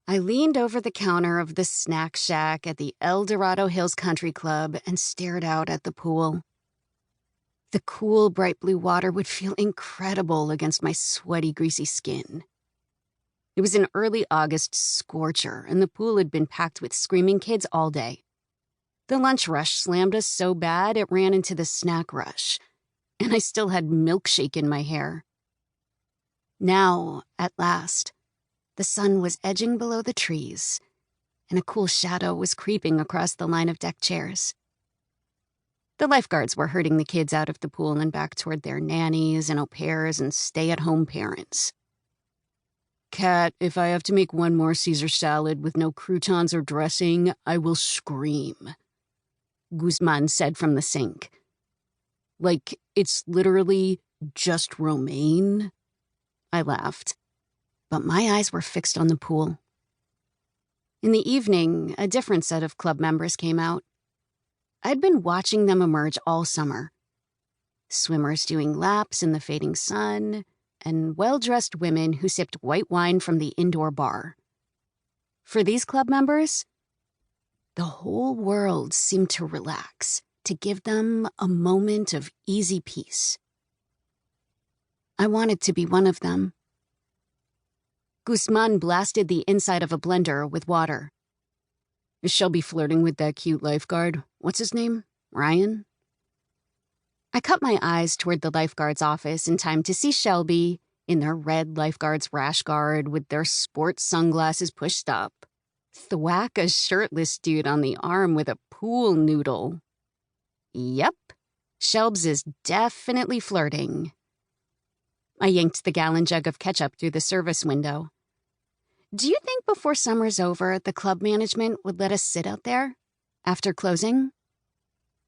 I leaned over the counter of the snack shack at the El Dorado Hills Country Club and stared out at the pool. The cool, bright blue water would feel incredible against my sweaty, greasy skin. It was an early August scorcher, and the pool had been packed with screaming kids all day. The lunch rush slammed us so bad it ran into the snack rush, and I still had milkshake in my hair. Now, at last, the sun was edging below the trees, and a cool shadow was creeping across the line of deck chairs. The lifeguards were herding the kids out of the pool and back toward their nannies and au pairs and stay-at-home parents. "Kat, if I have to make one more Caesar salad with no croutons or dressing, I will scream," Guzman said from the sink. "Like, it's literally just romaine?" I laughed, but my eyes were fixed on the pool. In the evening, a different set of club members came out. I'd been watching them emerge all summer. Swimmers doing laps in the fading sun, and well-dressed women who sipped white wine from the indoor bar. For these club members, the whole world seemed to relax, to give them a moment of easy peace. I wanted to be one of them. Guzman blasted the inside of a blender with water. "Is Shelby flirting with that cute lifeguard? What's his name? Ryan?" I cut my eyes toward the lifeguard's office in time to see Shelby, in their red lifeguard's rash guard with their sports sunglasses pushed up, thwack a shirtless dude on the arm with a pool noodle. Yep, Shelbs is definitely flirting. I yanked the gallon jug of ketchup through the service window. Do you think before summer's over, the club management would let us sit out there? After closing?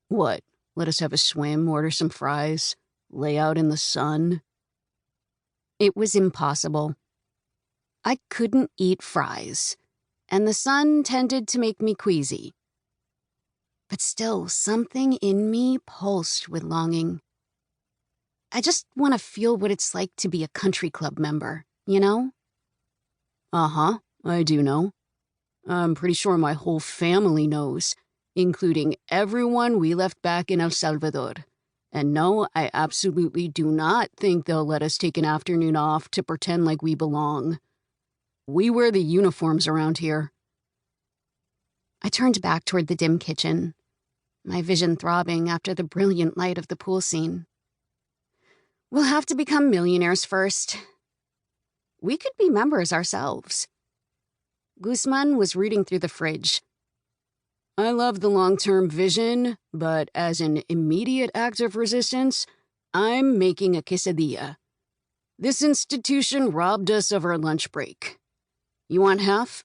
What? Let us have a swim, order some fries, lay out in the sun? It was impossible. I couldn't eat fries, and the sun tended to make me queasy. But still, something in me pulsed with longing. I just want to feel what it's like to be a country club member, you know? Uh-huh, I do know. I'm pretty sure my whole family knows, including everyone we left back in El Salvador. And no, I absolutely do not think they'll let us take an afternoon off to pretend like we belong. We wear the uniforms around here. I turned back toward the dim kitchen, my vision throbbing after the brilliant light of the pool scene. We'll have to become millionaires first. We could be members ourselves. Guzman was reading through the fridge. I love the long-term vision, but as an immediate act of resistance, I'm making a quesadilla. This institution robbed us of our lunch break. You want half?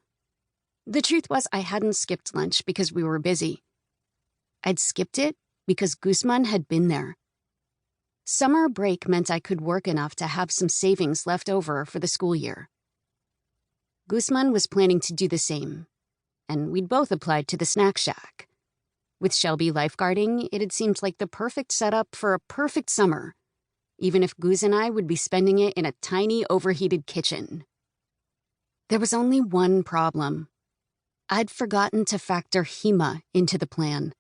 The truth was I hadn't skipped lunch because we were busy. I'd skipped it because Guzman had been there. Summer break meant I could work enough to have some savings left over for the school year. Guzman was planning to do the same, and we'd both applied to the snack shack. With Shelby lifeguarding, it had seemed like the perfect setup for a perfect summer, even if Guz and I would be spending it in a tiny, overheated kitchen. There was only one problem. I'd forgotten to factor Hema into the plan.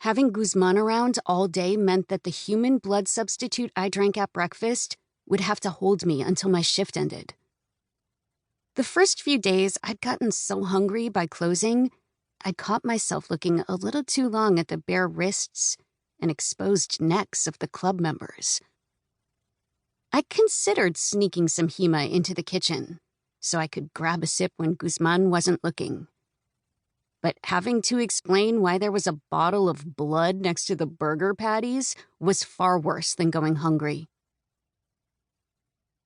Having Guzman around all day meant that the human blood substitute I drank at breakfast would have to hold me until my shift ended. The first few days, I'd gotten so hungry by closing, I'd caught myself looking a little too long at the bare wrists and exposed necks of the club members. I considered sneaking some Hema into the kitchen so I could grab a sip when Guzman wasn't looking. But having to explain why there was a bottle of blood next to the burger patties was far worse than going hungry.